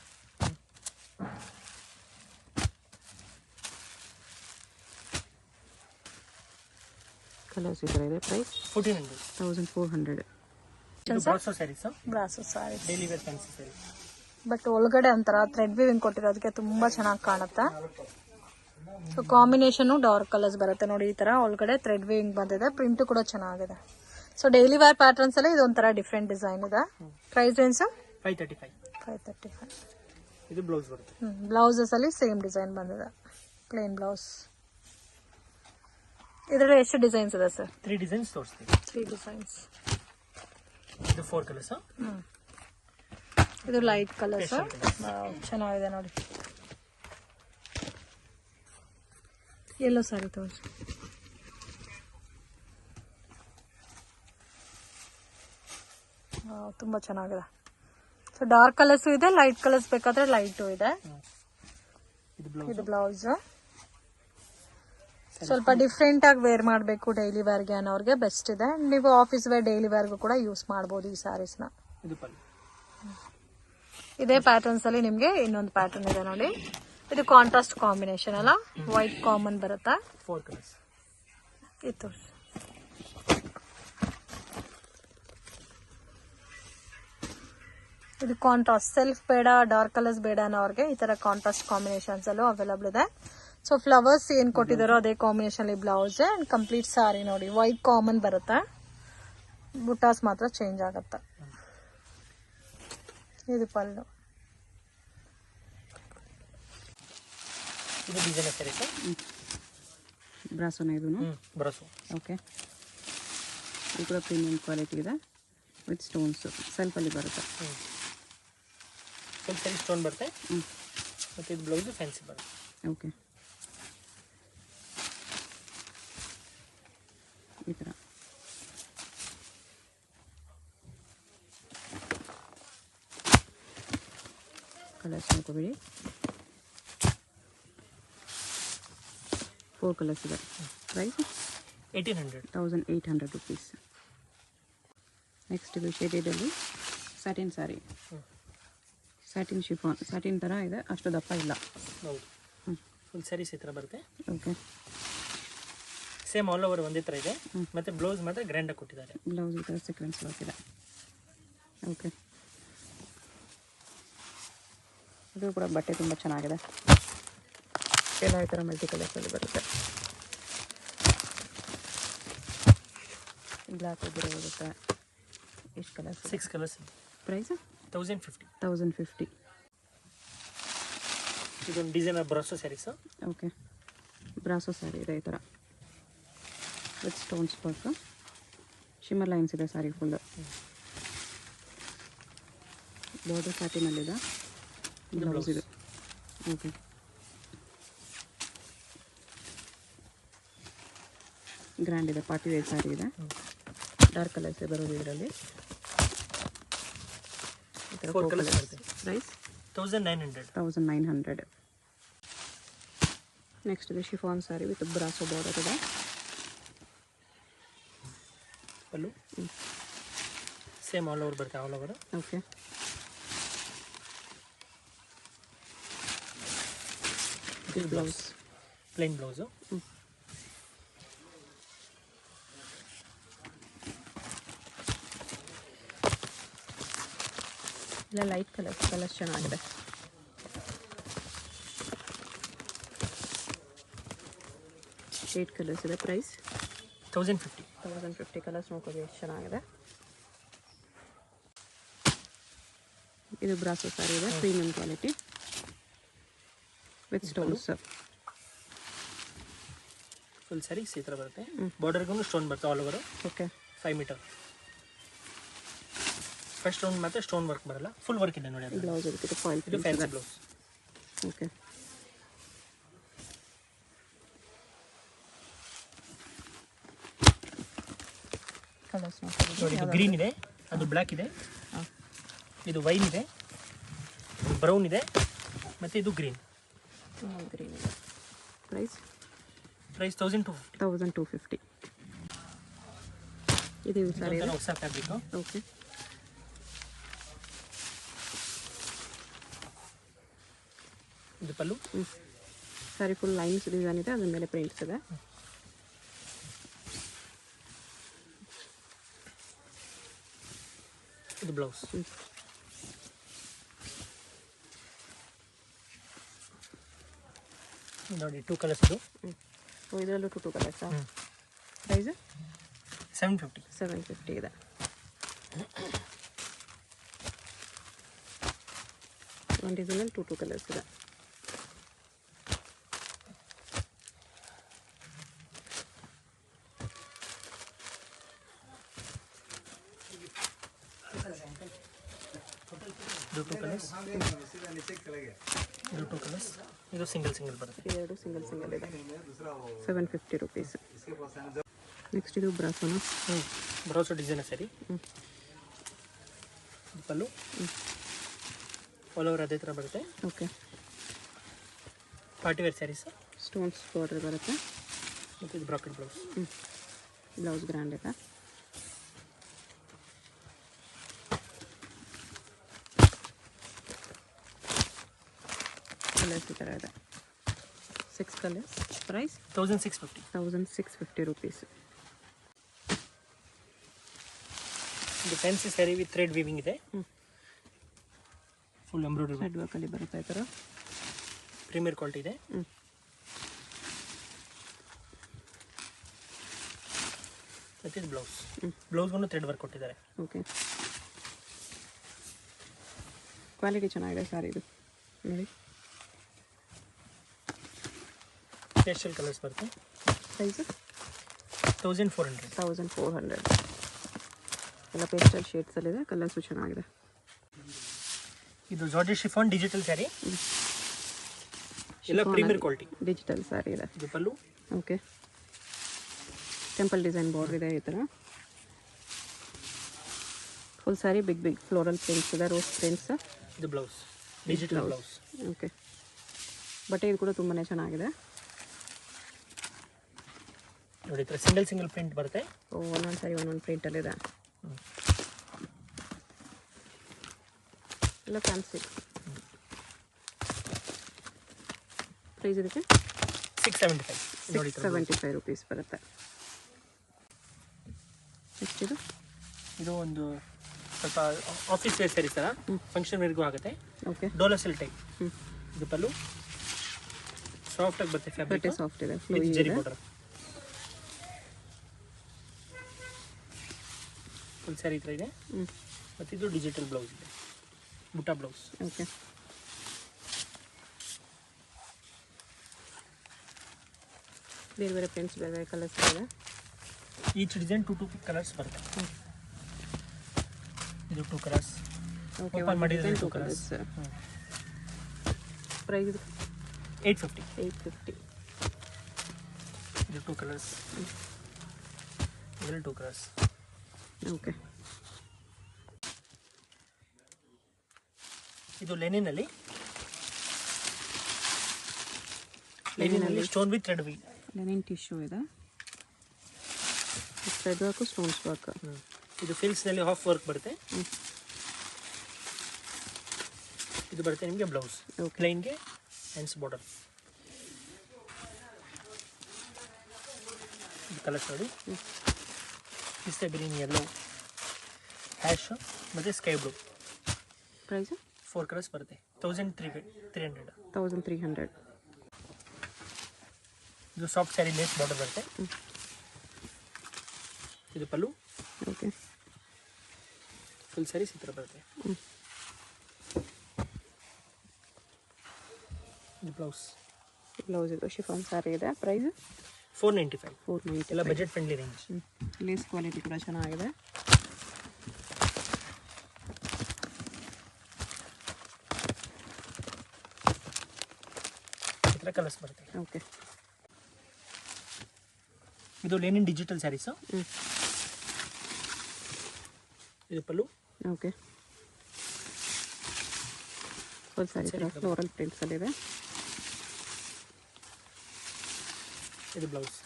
ಕಲರ್ಸ್ ಈ ಥರ ಇದೆ. Price 1400. 1400. Brasso saris, brasso sari, daily wear fancy sari. But ಒಳಗಡೆ ಒಂಥರ ಥ್ರೆಡ್ ವಿವಿಂಗ್ ಕೊಟ್ಟಿರೋದಕ್ಕೆ ತುಂಬಾ ಚೆನ್ನಾಗಿ ಕಾಣುತ್ತೆ. ಸೊ ಕಾಂಬಿನೇಷನ್ ಡಾರ್ಕ್ ಕಲರ್ಸ್ ಬರುತ್ತೆ ನೋಡಿ, ಈ ತರ ಒಳಗಡೆ ಥ್ರೆಡ್ ವಿವಿಂಗ್ ಬಂದಿದೆ. ಪ್ರಿಂಟ್ ಕೂಡ ಚೆನ್ನಾಗಿದೆ. ಸೊ ಡೈಲಿ ವೇರ್ ಪ್ಯಾಟರ್ನ್ಸ್ ಅಲ್ಲಿ ಇದು ಒಂಥರ ಡಿಫ್ರೆಂಟ್ ಡಿಸೈನ್ ಇದೆ. Price range 535. 535. ಇದು ಬ್ಲೌಸ್ ಬರುತ್ತೆ. ಬ್ಲೌಸಸ್ ಅಲ್ಲಿ ಸೇಮ್ ಡಿಸೈನ್ ಬಂದಿದೆ, ಪ್ಲೇನ್ ಬ್ಲೌಸ್. ಇದರಲ್ಲಿ ಎಷ್ಟು ಡಿಸೈನ್ಸ್ ಇದೆ ಸರ್? 3 ಡಿಸೈನ್ಸ್ ತೋರಿಸ್ತೀವಿ. 3 ಡಿಸೈನ್ಸ್. ಇದು 4 ಕಲರ್ಸ್. ಇದು ಲೈಟ್ ಕಲರ್ಸ್, ಚೆನ್ನಾಗಿದೆ ನೋಡಿ. ಯೆಲ್ಲೋ ಸಾರಿ ತೋರಿಸಿ. ತುಂಬಾ ಚೆನ್ನಾಗಿದೆ. ಸೊ ಡಾರ್ಕ್ ಕಲರ್ಸ್ ಇದೆ, ಲೈಟ್ ಕಲರ್ಸ್ ಬೇಕಾದ್ರೆ ಲೈಟು ಇದೆ. ಇದು ಬ್ಲೌಸ್. ಸ್ವಲ್ಪ ಡಿಫ್ರೆಂಟ್ ಆಗಿ ವೇರ್ ಮಾಡಬೇಕು ಡೈಲಿ ವೇರ್ಗೆ ಅನ್ನೋರಿಗೆ ಬೆಸ್ಟ್ ಇದೆ. ನೀವು ಆಫೀಸ್ ವೇರ್ ಡೈಲಿ ವೇರ್ಗೂ ಕೂಡ ಯೂಸ್ ಮಾಡಬಹುದು ಈ ಸ್ಯಾರೀಸ್ನ. ಇದೇ ಪ್ಯಾಟರ್ನ್ಸ್ ಅಲ್ಲಿ ನಿಮ್ಗೆ ಇನ್ನೊಂದು ಪ್ಯಾಟರ್ನ್ ಇದೆ ನೋಡಿ. ಇದು ಕಾಂಟ್ರಾಸ್ಟ್ ಕಾಂಬಿನೇಷನ್ ಅಲ್ಲ, ವೈಟ್ ಕಾಮನ್ ಬರುತ್ತಾ. 4 ಕಲರ್ಸ್. ಇದು ಕಾಂಟ್ರಾಸ್ಟ್, ಸೆಲ್ಫ್ ಬೇಡ, ಡಾರ್ಕ್ ಕಲರ್ಸ್ ಬೇಡ ಅನ್ನೋರಿಗೆ ಈ ತರ ಕಾಂಟ್ರಾಸ್ಟ್ ಕಾಂಬಿನೇಷನ್ಸ್ ಅಲ್ಲೂ ಅವೈಲಬಲ್ ಇದೆ. ಸೊ ಫ್ಲವರ್ಸ್ ಏನ್ ಕೊಟ್ಟಿದಾರೋ ಅದೇ ಕಾಂಬಿನೇಷನ್ ಬ್ಲೌಸ್ ಅಂಡ್ ಕಂಪ್ಲೀಟ್ ಸಾರಿ ನೋಡಿ. ವೈಟ್ ಕಾಮನ್ ಬರುತ್ತೆ, ಬುಟಾಸ್ ಮಾತ್ರ ಚೇಂಜ್ ಆಗುತ್ತೆ. ಇದು ಪಲ್ಲು. ಇದು ಡಿಸೈನರ್ ಸ್ಯಾರೀಸ್. ಬ್ರಾಸೋನ ಇದು? ಬ್ರಾಸೋ. ಓಕೆ, ಇದು ಕೂಡ ಪ್ರೀಮಿಯಂ ಕ್ವಾಲಿಟಿ ಇದೆ ವಿತ್ ಸ್ಟೋನ್ಸ್. ಸೆಲ್ಫಲ್ಲಿ ಬರುತ್ತೆ. ಫುಲ್ ಸ್ಯಾರಿ ಸ್ಟೋನ್ ಬರುತ್ತೆ. ಮತ್ತು ಇದು ಬ್ಲೌಸ್ ಫ್ಯಾನ್ಸಿ ಬರುತ್ತೆ. ಓಕೆ, ಈ ಥರ ಕಲರ್ಸ್ ನೋಡ್ಕೋಬೇಡಿ. 4 ಕಲರ್ಸ್ ಇದೆ. Price 1800 rupees. ನೆಕ್ಸ್ಟ್ ಇದು ಶೇಡೆಡಲ್ಲಿ satin sari. Satin chiffon, satin ಥರ ಇದೆ, ಅಷ್ಟು ದಪ್ಪ ಇಲ್ಲ. ಹೌದು, ಫುಲ್ ಸ್ಯಾರೀಸ್ ಈ ಥರ ಬರುತ್ತೆ. ಓಕೆ, ಸೇಮ್ ಆಲ್ ಓವರ್ ಒಂದೇ ಥರ ಇದೆ. ಮತ್ತು ಬ್ಲೌಸ್ ಮಾತ್ರ ಗ್ರ್ಯಾಂಡಾಗಿ ಕೊಟ್ಟಿದ್ದಾರೆ. ಬ್ಲೌಸ್ ಈ ಥರ ಸೀಕ್ವೆನ್ಸ್ ವರ್ಕಿದೆ. ಓಕೆ, ಇದು ಕೂಡ ಬಟ್ಟೆ ತುಂಬ ಚೆನ್ನಾಗಿದೆ. ಎಲ್ಲ ಈ ಥರ ಮಲ್ಟಿ ಕಲರ್ಸಲ್ಲಿ ಬರುತ್ತೆ. ಬ್ಲ್ಯಾಕ್ ಒಬ್ಬರು ಹೋಗುತ್ತೆ. ಎಷ್ಟು ಕಲರ್ಸ್? 6 ಕಲರ್ಸ್. ಪ್ರೈಸ್ 1050. 1050. ಇದೊಂದು designer brasso saris. Okay, brasso sari ಇದೆ ಈ ಥರ with stones work. Shimmer lines ಇದೆ ಸ್ಯಾರಿ ಫುಲ್. ಬಾರ್ಡರ್ ಸ್ಯಾಟಿನಲ್ಲಿದೆ. ಬ್ಲೌಸ್ ಇದು. ಓಕೆ, ಗ್ರ್ಯಾಂಡ್ ಇದೆ, ಪಾರ್ಟಿ ವೇರ್ ಸ್ಯಾರಿ ಇದೆ. ಡಾರ್ಕ್ ಕಲರ್ಸ್ ಬರೋದು ಇದರಲ್ಲಿ. ಈ ಥರ 4 ಕಲರ್ಸ್ ಬರುತ್ತೆ. ಪ್ರೈಸ್ 1900. ನೆಕ್ಸ್ಟ್ ಇದೆ chiffon sari with brasso border ಇದೆ. ಪಲ್ಲು ಸೇಮ್ ಆಲ್ ಓವರ್ ಬರುತ್ತೆ, ಆಲ್ ಓವರ್. ಓಕೆ, ಇದು ಬ್ಲೌಸ್ ಪ್ಲೇನ್ ಬ್ಲೌಸು. ಇಲ್ಲ ಲೈಟ್ ಕಲರ್ಸ್ ಚೆನ್ನಾಗಿದೆ. ಶೇಡ್ ಕಲರ್ಸ್ ಇದೆ. ಪ್ರೈಸ್ 1050. ಕಲರ್ಸ್ ನೋಡ್ಕೊಳ್ಳಿ ಎಷ್ಟು ಚೆನ್ನಾಗಿದೆ. ಇದು ಬ್ರಾಸೋ ಸ್ಯಾರಿ ಇದೆ, premium quality. With stones. Full saris ಈ ಥರ ಬರುತ್ತೆ. ಬಾರ್ಡರ್ಗೂ ಸ್ಟೋನ್ ಬರುತ್ತೆ all over. Okay 5 metre. First round ಮಾತ್ರ ಸ್ಟೋನ್ ವರ್ಕ್ ಬರಲ್ಲ, ಫುಲ್ ವರ್ಕ್ ಇದೆ ನೋಡಿ. ಬ್ಲೌಸ್ ಇರುತ್ತೆ ಫಾಯಿಲ್ ಇದು ಫ್ಯಾನ್ಸಿ ಬ್ಲೌಸ್. ಓಕೆ ಕಲರ್ಸ್ ನೋಡಿ, ಇದು ಗ್ರೀನ್ ಇದೆ, ಅದು ಬ್ಲ್ಯಾಕ್ ಇದೆ, ಇದು ವೈನ್ ಇದೆ, ಬ್ರೌನ್ ಇದೆ, ಮತ್ತು ಇದು ಗ್ರೀನ್. ಗ್ರೀನ್ ಇದೆ. ಪ್ರೈಸ್ 1250. 1250. ಇದು ಸಾರಿ ಹೊಸ ಫ್ಯಾಬ್ರಿಕ್. ಓಕೆ ಇದು ಪಲ್ಲು. ಸಾರಿ ಫುಲ್ ಲೈನ್ಸ್ ಡಿಸೈನ್ ಇದೆ, ಅದ್ರ ಮೇಲೆ ಪ್ರಿಂಟ್ಸ್ ಇದೆ. ಇದು ಬ್ಲೌಸ್. ನೋಡಿ 2 ಕಲರ್ಸ್ ಇದು. ಇದರಲ್ಲೂ 2 ಕಲರ್ಸಾ? ಪ್ರೈಸ್ 750. 750 ಇದೆ. ಒಂದು ಡಿಸೈನಲ್ಲಿ 2 ಕಲರ್ಸ್ ಇದೆ. ಇದು 2 ಕಲರ್ಸ್. ಇದು 2 ಕಲರ್ಸ್. ಇದು ಸಿಂಗಲ್ ಬರುತ್ತೆ. ಎರಡು ಸಿಂಗಲ್ ಇದೆ. 750 ರುಪೀಸ್. ನೆಕ್ಸ್ಟ್ ಇದು ಬ್ರಾಸೋನ. ಬ್ರಾಸೋ ಡಿಸೈನ್ ಸರಿ. ಪಲ್ಲು ಆಲ್ ಓವರ್ ಅದೇ ಥರ ಬರುತ್ತೆ. Okay party wear saris. Stones border ಬರುತ್ತೆ. ಮತ್ತು ಇದು ಬ್ರಾಕೆಟ್ ಬ್ಲೌಸ್. ಬ್ಲೌಸ್ ಗ್ರ್ಯಾಂಡ್ ಇದೆ. ಕಲರ್ಸ್ ಈ ಥರ ಇದೆ. 6 ಕಲರ್ಸ್. ಪ್ರೈಸ್ 1650. 1650 ರುಪೀಸ್. ಇದು fancy sari with thread weaving ಇದೆ. ಫುಲ್ ಎಂಬ್ರಾಯ್ಡ್ರಿ ಥ್ರೆಡ್ ವರ್ಕಲ್ಲಿ ಬರುತ್ತೆ ಈ ಥರ. ಪ್ರೀಮಿಯರ್ ಕ್ವಾಲಿಟಿ ಇದೆ. ಮತ್ತು ಇದು ಬ್ಲೌಸ್. ಬ್ಲೌಸ್ಗೂ ಥ್ರೆಡ್ ವರ್ಕ್ ಕೊಟ್ಟಿದ್ದಾರೆ. ಓಕೆ ಕ್ವಾಲಿಟಿ ಚೆನ್ನಾಗಿದೆ ಸಾರಿ ಇದು ನೋಡಿ. ಪೇಸ್ಟಲ್ ಕಲರ್ಸ್ ಬರುತ್ತೆ. ಪ್ರೈಸ್ 1400. 1400. ಎಲ್ಲ ಪೇಸ್ಟಲ್ ಶೇಡ್ಸಲ್ಲಿದೆ. ಕಲರ್ಸು ಚೆನ್ನಾಗಿದೆ. ಇದು ಜಾರ್ಜೆಟ್ ಶಿಫಾನ್ ಡಿಜಿಟಲ್ ಸ್ಯಾರಿ. ಎಲ್ಲ ಪ್ರೀಮಿಯರ್ ಕ್ವಾಲಿಟಿ ಡಿಜಿಟಲ್ ಸ್ಯಾರಿ ಇದೆ. ಇದು pallu. Okay temple design border ಇದೆ ಈ ಥರ. Full sari big floral prints ಇದೆ, ರೋಸ್ ಪ್ರಿಂಟ್ಸ್. ಇದು ಬ್ಲೌಸ್ ಡಿಜಿಟಲ್ ಬ್ಲೌಸ್. ಓಕೆ ಬಟ್ಟೆ ಇದು ಕೂಡ ತುಂಬಾ ಚೆನ್ನಾಗಿದೆ. ನೋಡಿ ಈ ಥರ ಸಿಂಗಲ್ ಪ್ರಿಂಟ್ ಬರುತ್ತೆ. ಒಂದೊಂದು ಸಾರಿ ಒಂದೊಂದು ಪ್ರಿಂಟಲ್ಲಿದೆ. ಎಲ್ಲ ಫ್ಯಾನ್ಸಿ. ಪ್ರೈಸ್ ಇದಕ್ಕೆ 675. ನೋಡಿ 675 ರುಪೀಸ್ ಬರುತ್ತೆ. ನೆಕ್ಸ್ಟ್ ಇದು ಒಂದು ಸ್ವಲ್ಪ ಆಫೀಸ್ ವೇರ್ ಸ್ಯಾರೀಸ್ ಥರ ಫಂಕ್ಷನ್ ವೇರ್ಗೂ ಆಗುತ್ತೆ. Okay Dhola silk type. ಇದು ಪಲ್ಲು ಸಾಫ್ಟಾಗಿ ಬರುತ್ತೆ. ಫ್ಯಾಬ್ರಿಕ್ ಬಟ್ಟೆ ಸಾಫ್ಟ್ ಇದೆ. ಜರಿ ಬಾರ್ಡರ್. ಫುಲ್ ಸ್ಯಾರಿ ಥರ ಇದೆ. ಮತ್ತು ಇದು ಡಿಜಿಟಲ್ ಬ್ಲೌಸ್ ಇದೆ, ಬುಟ್ಟ ಬ್ಲೌಸ್. ಓಕೆ ಬೇರೆ ಪ್ರಿಂಟ್ಸ್ ಬೇರೆ ಕಲರ್ಸ್ ಇದೆ. ಈಚ್ ಡಿಸೈನ್ 2 ಕಲರ್ಸ್ ಬರುತ್ತೆ. ಇದು 2 ಕಲರ್ಸ್. ಓಕೆ ಓಪನ್ ಮಾಡಿದ್ರೆ 2 ಕಲರ್ಸ್. ಪ್ರೈಸ್ 850. 850. ಇದು 2 ಕಲರ್ಸ್. ಇದರಲ್ಲಿ 2 ಕಲರ್ಸ್. ಓಕೆ ಇದು ಲೆನಿನಲ್ಲಿ ಸ್ಟೋನ್ ವಿತ್ ಥ್ರೆಡ್ ವಿ. ಲೆನಿನ್ ಟಿಶ್ಯೂ ಇದೆ. Thread work stones work. ಇದು ಫಿಲ್ಸ್ನಲ್ಲಿ ಹಾಫ್ ವರ್ಕ್ ಬರುತ್ತೆ. ಇದು ಬರುತ್ತೆ ನಿಮಗೆ ಬ್ಲೌಸ್. ಪ್ಲೈನ್ಗೆ ಹ್ಯಾಂಡ್ಸ್ ಬಾರ್ಡರ್. ಕಲರ್ಸ್ ನೋಡಿ, ಪಿಸ್ತಾ ಗ್ರೀನ್, ಯೆಲ್ಲೋ, ಹ್ಯಾಶ್ ಮತ್ತು ಸ್ಕೈ ಬ್ಲೂ. ಪ್ರೈಸ್ 4 ಕಲರ್ಸ್ ಬರುತ್ತೆ. 1300. 1300. ಇದು ಸಾಫ್ಟ್ ಸ್ಯಾರಿ ಲೇಸ್ ಬಾರ್ಡರ್ ಬರುತ್ತೆ. ಇದು ಪಲ್ಲು. ಓಕೆ ಫುಲ್ ಸ್ಯಾರೀಸ್ ಈ ಥರ ಬರುತ್ತೆ. ಇದು ಬ್ಲೌಸ್. ಬ್ಲೌಸ್ ಇದು ಶಿಫಾನ್ ಸಾರಿ ಇದೆ. ಪ್ರೈಸ್ 495. 490. ಎಲ್ಲ budget friendly range. Lace quality ಕೂಡ ಚೆನ್ನಾಗಿದೆ. ಈ ಥರ ಕಲರ್ಸ್ ಬರುತ್ತೆ. ಓಕೆ, ಇದು ಲೆನಿನ್ ಡಿಜಿಟಲ್ ಸ್ಯಾರೀಸು. ಇದು pallu. Okay, full sari floral ಪ್ರಿಂಟ್ಸಲ್ಲಿದೆ. ಇದು ಬ್ಲೌಸ್.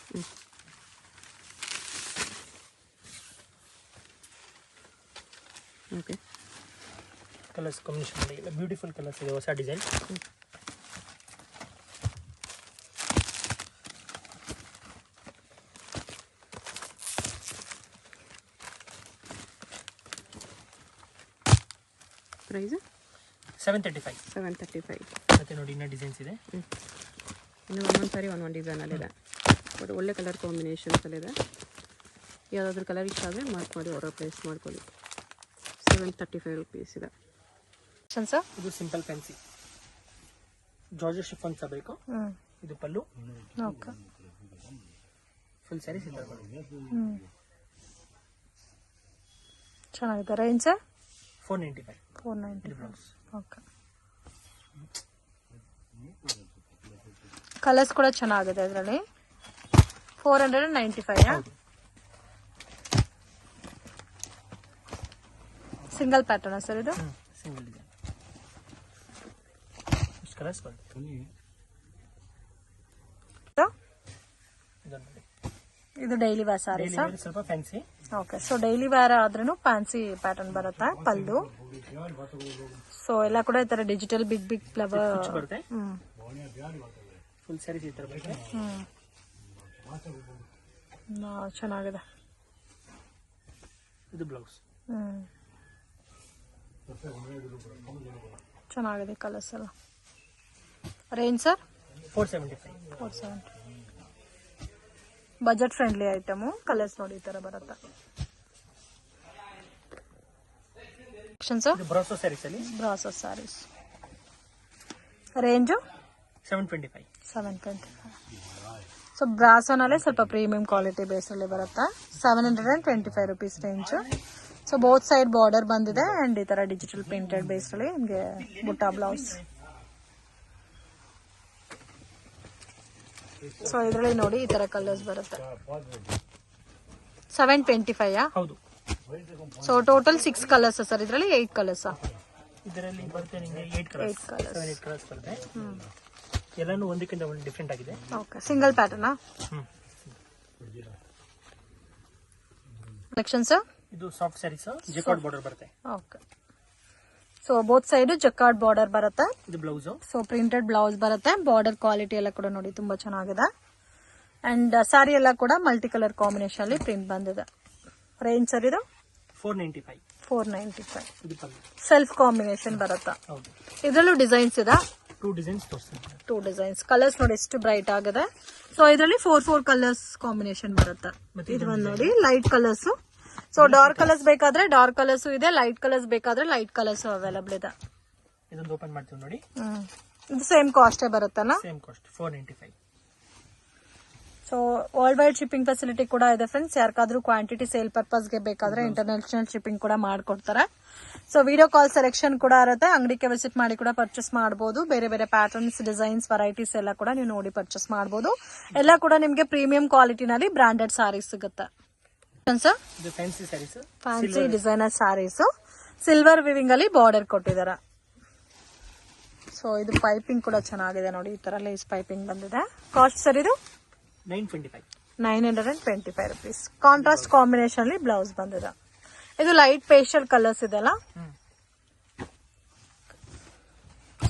ಓಕೆ, ಕಲರ್ಸ್ ಕಾಂಬಿನೇಷನ್ ಮಾಡಿ ಎಲ್ಲ ಬ್ಯೂಟಿಫುಲ್ ಕಲರ್ಸ್ ಇದೆ, ಹೊಸ ಡಿಸೈನ್. ಪ್ರೈಸ್ 735. 735. ಮತ್ತೆ ನೋಡಿ ಇನ್ನೂ ಡಿಸೈನ್ಸ್ ಇದೆ. ಇನ್ನು ಒಂದೊಂದು ಸಾರಿ ಒಂದೊಂದು ಡಿಸೈನಲ್ಲಿದೆ. ಬಟ್ ಒಳ್ಳೆ ಕಲರ್ ಕಾಂಬಿನೇಷನ್ಸಲ್ಲಿದೆ. ಯಾವುದಾದ್ರೂ ಕಲರ್ ಇಷ್ಟ ಆದರೆ ಮಾರ್ಕ್ ಮಾಡಿ ಆರ್ಡರ್ ಪ್ಲೇಸ್ ಮಾಡ್ಕೊಳ್ಳಿ. 735 rupees ಇದೆ. ಸರ್ ಇದು simple fancy georgette chiffon fabric. ಇದು pallu. Okay, full sari simple. ಚೆನ್ನಾಗಿದೆ. Range sir 495. 495. ಓಕೆ, ಕಲರ್ಸ್ ಕೂಡ ಚೆನ್ನಾಗಿದೆ ಇದರಲ್ಲಿ. 495. ಸಿಂಗಲ್ ಪ್ಯಾಟರ್ನ್ ಸರ್ ಇದು? Single design. ಇಷ್ಟು ಕಲರ್ಸ್ ಬರುತ್ತೆ. ಇದು ಡೈಲಿ ವೇರ್ ಸಾರಿ ಸರ್. ಸ್ವಲ್ಪ fancy. Okay, so daily wear ಆದ್ರೂ ಫ್ಯಾನ್ಸಿ ಪ್ಯಾಟರ್ನ್ ಬರುತ್ತೆ. ಪಲ್ಲು. ಸೊ ಎಲ್ಲ ಕೂಡ ಈ ತರ ಡಿಜಿಟಲ್ ಬಿಗ್ ಬಿಗ್ ಫ್ಲವರ್ ಬರುತ್ತೆ. ಫುಲ್ ಸ್ಯಾರೀಸ್ ಈ ತರ ಬರುತ್ತೆ. ಚೆನ್ನಾಗಿದೆ. ಇದು ಬ್ಲೌಸ್. ಚೆನ್ನಾಗಿದೆ ಕಲರ್ಸ್ ಎಲ್ಲ. Range sir 475. 470. Budget friendly item. Colours ನೋಡಿ ಈ ತರ ಬರುತ್ತೆ. ಇದು ಬ್ರಾಸೋ ಸ್ಯಾರೀಸ್ ಅಲ್ಲಿ. ಬ್ರಾಸೋ ಸ್ಯಾರೀಸ್. ರೇಂಜು 725. 725. ಸೊ ಬ್ರಾಸೋನಲ್ಲೇ ಸ್ವಲ್ಪ ಪ್ರೀಮಿಯಂ ಕ್ವಾಲಿಟಿ ಬೇಸಲ್ಲಿ ಬರುತ್ತೆ. 725 rupees range. So both side border ಬಂದಿದೆ ಅಂಡ್ ಈ ತರ ಡಿಜಿಟಲ್ ಪ್ರಿಂಟೆಡ್ ಬೇಸಲ್ಲಿ ನಿಮಗೆ ಬುಟ್ಟ ಬ್ಲೌಸ್. ಸೊ ಇದರಲ್ಲಿ ನೋಡಿ ಈ ತರ ಕಲರ್ಸ್ ಬರುತ್ತೆ. 725. ಹೌದು. ಸೊ ಟೋಟಲ್ 6 ಕಲರ್ಸ್ ಸರ್ ಇದರಲ್ಲಿ? 8 ಕಲರ್ಸ್ ಇದರಲ್ಲಿ ಬರುತ್ತೆ ನಿಮಗೆ 8 ಕಲರ್ಸ್. 7-8 ಕಲರ್ಸ್ ಬರುತ್ತೆ. ಎಲ್ಲಾನು ಒಂದಕ್ಕಿಂತ ಒಂದು ಡಿಫರೆಂಟ್ ಆಗಿದೆ. ಓಕೆ, ಸಿಂಗಲ್ ಪ್ಯಾಟರ್ನಾ? Collection sir. ಇದು ಸಾಫ್ಟ್ ಸ್ಯಾರೀಸ್ ಜಕಾರ್ಡ್ ಬಾರ್ಡರ್ ಬರುತ್ತೆ. Okay, so both side jacquard border ಬರುತ್ತೆ. ಇದು ಬ್ಲೌಸ್. ಸೊ ಪ್ರಿಂಟೆಡ್ ಬ್ಲೌಸ್ ಬರುತ್ತೆ. ಬಾರ್ಡರ್ ಕ್ವಾಲಿಟಿ ಎಲ್ಲ ಕೂಡ ನೋಡಿ ತುಂಬಾ ಚೆನ್ನಾಗಿದೆ. ಅಂಡ್ ಸಾರಿ ಎಲ್ಲ ಕೂಡ ಮಲ್ಟಿ ಕಲರ್ ಕಾಂಬಿನೇಷನ್ ಅಲ್ಲಿ ಪ್ರಿಂಟ್ ಬಂದಿದೆ. ರೇಂಜ್ ಸರ್ ಇದು 495. 495. ಇದು ಪಲ್ಲು. ಸೆಲ್ಫ್ ಕಾಂಬಿನೇಷನ್ ಬರುತ್ತೆ. ಹೌದು. ಇದರಲ್ಲೂ ಡಿಸೈನ್ಸ್ ಇದೆ. 2 ಡಿಸೈನ್ಸ್ ತೋರಿಸ್ತೀನಿ. 2 ಡಿಸೈನ್ಸ್. ಕಲರ್ಸ್ ನೋಡಿ ಎಷ್ಟು ಬ್ರೈಟ್ ಆಗಿದೆ. ಸೊ ಇದರಲ್ಲಿ 4 ಕಲರ್ಸ್ ಕಾಂಬಿನೇಷನ್ ಬರುತ್ತೆ. ಇದು ಒಂದು ನೋಡಿ light colours. So dark colours ಬೇಕಾದ್ರೆ ಡಾರ್ಕ್ ಕಲರ್ಸ್ ಇದೆ, ಲೈಟ್ ಕಲರ್ಸ್ ಬೇಕಾದ್ರೆ ಲೈಟ್ ಕಲರ್ಸ್ ಅವೈಲಬಲ್ ಇದೆ. ಇದೊಂದು ಓಪನ್ ಮಾಡ್ತೀವಿ ನೋಡಿ. ಇದು ಸೇಮ್ ಕಾಸ್ಟೇ ಬರುತ್ತಲ್ಲ? Same cost 495. So world wide shipping facility ಕೂಡ ಇದೆ ಫ್ರೆಂಡ್ಸ್. ಯಾರಿಗಾದ್ರೂ ಕ್ವಾಂಟಿಟಿ ಸೇಲ್ ಪರ್ಪಸ್ಗೆ ಬೇಕಾದ್ರೆ ಇಂಟರ್ನ್ಯಾಷನಲ್ ಶಿಪ್ಪಿಂಗ್ ಕೂಡ ಮಾಡ್ಕೊಡ್ತಾರೆ. ಸೊ ವಿಡಿಯೋ ಕಾಲ್ ಸೆಲೆಕ್ಷನ್ ಕೂಡ ಇರುತ್ತೆ. ಅಂಗಡಿಗೆ ವಿಸಿಟ್ ಮಾಡಿ ಕೂಡ ಪರ್ಚೇಸ್ ಮಾಡಬಹುದು. ಬೇರೆ ಬೇರೆ ಪ್ಯಾಟರ್ನ್ಸ್, ಡಿಸೈನ್ಸ್, ವೆರೈಟೀಸ್ ಎಲ್ಲ ಕೂಡ ನೀವು ನೋಡಿ ಪರ್ಚೇಸ್ ಮಾಡಬಹುದು. ಎಲ್ಲ ಕೂಡ ನಿಮಗೆ ಪ್ರೀಮಿಯಂ ಕ್ವಾಲಿಟಿನಲ್ಲಿ ಬ್ರಾಂಡೆಡ್ ಸಾರೀಸ್ ಸಿಗುತ್ತೆ. Fancy designer sarees silver weaving ಅಲ್ಲಿ ಬಾರ್ಡರ್ ಕೊಟ್ಟಿದ್ದಾರೆ. ಸೊ ಇದು ಪೈಪಿಂಗ್ ಕೂಡ ಚೆನ್ನಾಗಿದೆ ನೋಡಿ. ಈ ತರ ಲೇಸ್ ಪೈಪಿಂಗ್ ಬಂದಿದೆ. ಕಾಸ್ಟ್ ಸರ್ ಇದು 925 rupees. ಕಾಂಟ್ರಾಸ್ಟ್ ಕಾಂಬಿನೇಷನ್ ಅಲ್ಲಿ ಬ್ಲೌಸ್ ಬಂದಿದೆ. ಇದು ಲೈಟ್ ಪೇಸ್ಟಲ್ ಕಲರ್ಸ್ ಇದೆಲ್ಲ.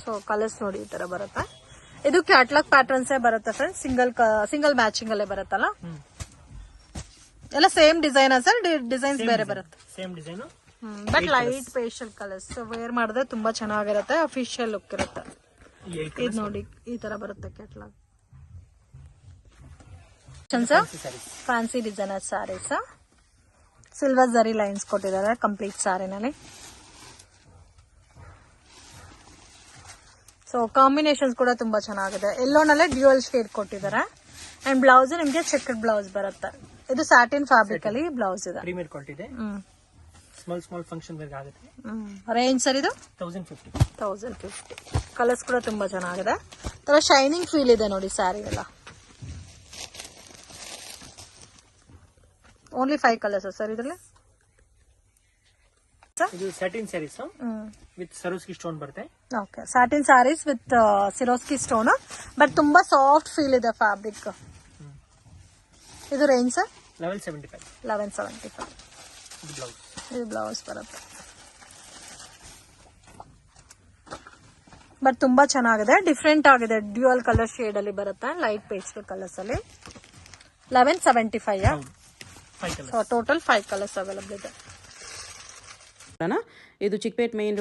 ಸೊ ಕಲರ್ಸ್ ನೋಡಿ ಈ ತರ ಬರುತ್ತೆ. ಇದು ಕ್ಯಾಟ್ಲಾಗ್ ಪ್ಯಾಟರ್ನ್ಸ್ ಬರುತ್ತೆ ಫ್ರೆಂಡ್ಸ್. ಸಿಂಗಲ್ ಮ್ಯಾಚಿಂಗ್ ಅಲ್ಲೇ ಬರುತ್ತಲ್ಲ. ಎಲ್ಲ ಸೇಮ್ ಡಿಸೈನ್ ಸರ್? ಡಿಸೈನ್ಸ್ ಬೇರೆ ಬರುತ್ತೆ. Same design but light pastel colours. Wear ಮಾಡಿದ್ರೆ ತುಂಬಾ ಚೆನ್ನಾಗಿರುತ್ತೆ. ಅಫಿಷಿಯಲ್ ಲುಕ್ ಇರುತ್ತೆ. ಇದು ನೋಡಿ ಈ ತರ ಬರುತ್ತೆ catalogue. Fancy designer sarees. Silver zari lines ಕೊಟ್ಟಿದ್ದಾರೆ ಕಂಪ್ಲೀಟ್ ಸ್ಯಾರಿನಲ್ಲಿ. ಸೊ ಕಾಂಬಿನೇಷನ್ಸ್ ಕೂಡ ತುಂಬಾ ಚೆನ್ನಾಗಿದೆ. ಎಲ್ಲೋನಲ್ಲೇ ಡ್ಯೂಯಲ್ ಶೇಡ್ ಕೊಟ್ಟಿದ್ದಾರೆ. ಅಂಡ್ ಬ್ಲೌಸ್ ನಿಮ್ಗೆ ಚೆಕ್ಡ್ ಬ್ಲೌಸ್ ಬರುತ್ತೆ. ಇದು ಸ್ಯಾಟಿನ್ ಫ್ಯಾಬ್ರಿಕ್ ಅಲ್ಲಿ ಬ್ಲೌಸ್ ಇದೆ. ಪ್ರೀಮಿಯರ್ ಕ್ವಾಲಿಟಿ ಇದೆ. ಸ್ಮಾಲ್ ಫಂಕ್ಷನ್ ವೇರ್ ಆಗುತ್ತೆ. ರೇಂಜ್ ಸರ್ ಇದು 1050. ಕಲರ್ಸ್ ಕೂಡ ತುಂಬಾ ಚೆನ್ನಾಗಿದೆ. ತರ ಶೈನಿಂಗ್ ಫೀಲ್ ಇದೆ ನೋಡಿ ಸ್ಯಾರಿ ಎಲ್ಲ. ಓನ್ಲಿ 5 ಕಲರ್ಸ್ ಸರ್ ಇದರಲ್ಲಿ. ಇದು satin sarees with Swarovski stone ಬರುತ್ತೆ. Okay, satin sarees with Swarovski stone, but ತುಂಬಾ ಸಾಫ್ಟ್ ಫೀಲ್ ಇದೆ ಫ್ಯಾಬ್ರಿಕ್. ಇದು ರೇಂಜ್ ಸರ್ 1175. ಇದು ಬ್ಲೌಸ್ ಬರುತ್ತೆ. ಬಟ್ ತುಂಬಾ ಚೆನ್ನಾಗಿದೆ, ಡಿಫ್ರೆಂಟ್ ಆಗಿದೆ. ಡ್ಯೂಯಲ್ ಕಲರ್ ಶೇಡ್ ಅಲ್ಲಿ ಬರುತ್ತೆ, ಲೈಟ್ ಪೇಸ್ಟಲ್ ಕಲರ್ಸ್ ಅಲ್ಲಿ. 1175. ಸೊ ಟೋಟಲ್ 5 ಕಲರ್ಸ್ ಅವೈಲಬಲ್ ಇದೆ. ಇದು ಚಿಕ್ಕಪೇಟ್ ಮೇನ್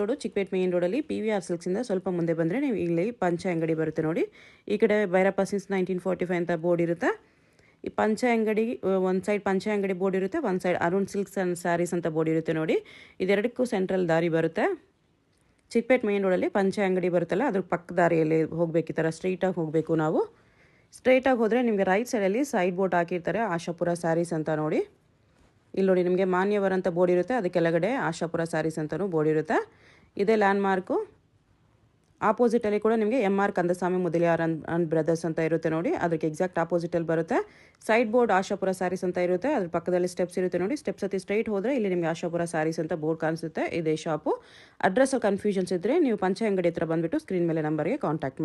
ರೋಡಲ್ಲಿ PVR ಸಿಲ್ಕ್ಸಿಂದ ಸ್ವಲ್ಪ ಮುಂದೆ ಬಂದರೆ ನೀವು ಇಲ್ಲಿ ಪಂಚೆ ಅಂಗಡಿ ಬರುತ್ತೆ ನೋಡಿ. ಈ ಕಡೆ ಭೈರಪ್ಪ ಸಿನ್ಸ್ 1945 ಅಂತ ಬೋರ್ಡ್ ಇರುತ್ತೆ. ಈ ಪಂಚೆ ಅಂಗಡಿ ಒಂದು ಸೈಡ್ ಪಂಚೆ ಅಂಗಡಿ ಬೋರ್ಡ್ ಇರುತ್ತೆ, ಒಂದು side Arun silks and saris ಅಂತ ಬೋರ್ಡ್ ಇರುತ್ತೆ ನೋಡಿ. ಇದೆರಡಕ್ಕೂ ಸೆಂಟ್ರಲ್ ದಾರಿ ಬರುತ್ತೆ. ಚಿಕ್ಕಪೇಟ್ ಮೇನ್ ರೋಡಲ್ಲಿ ಪಂಚೆ ಅಂಗಡಿ ಬರುತ್ತಲ್ಲ, ಅದ್ರ ಪಕ್ಕ ದಾರಿಯಲ್ಲಿ ಹೋಗಬೇಕು. ಈ ಥರ ಸ್ಟ್ರೈಟಾಗಿ ಹೋಗಬೇಕು ನಾವು. ಸ್ಟ್ರೈಟಾಗಿ ಹೋದರೆ ನಿಮಗೆ ರೈಟ್ ಸೈಡಲ್ಲಿ ಸೈಡ್ ಬೋರ್ಡ್ ಹಾಕಿರ್ತಾರೆ, ಆಶಾಪುರ ಸ್ಯಾರೀಸ್ ಅಂತ ನೋಡಿ. ಇಲ್ಲಿ ನೋಡಿ ನಿಮಗೆ ಮಾನ್ಯವರ್ ಅಂತ ಬೋರ್ಡ್ ಇರುತ್ತೆ, ಅದಕ್ಕೆ ಕೆಳಗಡೆ ಆಶಾಪುರ ಸ್ಯಾರೀಸ್ ಅಂತಲೂ ಬೋರ್ಡ್ ಇರುತ್ತೆ. ಇದೇ ಲ್ಯಾಂಡ್ ಮಾರ್ಕು. ಆಪೋಸಿಟಲ್ಲಿ ಕೂಡ ನಿಮಗೆ MR Kandaswamy Mudaliar and brothers ಅಂತ ಇರುತ್ತೆ ನೋಡಿ, ಅದಕ್ಕೆ ಎಕ್ಸಾಕ್ಟ್ ಆಪೋಸಿಟಲ್ಲಿ ಬರುತ್ತೆ. ಸೈಡ್ ಬೋರ್ಡ್ ಆಶಾಪುರ ಸ್ಯಾರೀಸ್ ಅಂತ ಇರುತ್ತೆ, ಅದ್ರ ಪಕ್ಕದಲ್ಲಿ ಸ್ಟೆಪ್ಸ್ ಇರುತ್ತೆ ನೋಡಿ. ಸ್ಟೆಪ್ಸ್ ಹತ್ತಿ ಸ್ಟ್ರೈಟ್ ಹೋದರೆ ಇಲ್ಲಿ ನಿಮಗೆ ಆಶಾಪುರ ಸ್ಯಾರೀಸ್ ಅಂತ ಬೋರ್ಡ್ ಕಾಣಿಸುತ್ತೆ. ಇದೇ ಶಾಪು. ಅಡ್ರೆಸ್ ಕನ್ಫ್ಯೂಷನ್ಸ್ ಇದ್ದರೆ ನೀವು ಪಂಚೆ ಅಂಗಡಿ ಹತ್ರ ಬಂದುಬಿಟ್ಟು ಸ್ಕ್ರೀನ್ ಮೇಲೆ ನಂಬರ್ಗೆ ಕಾಂಟ್ಯಾಕ್ಟ್ ಮಾಡಿ.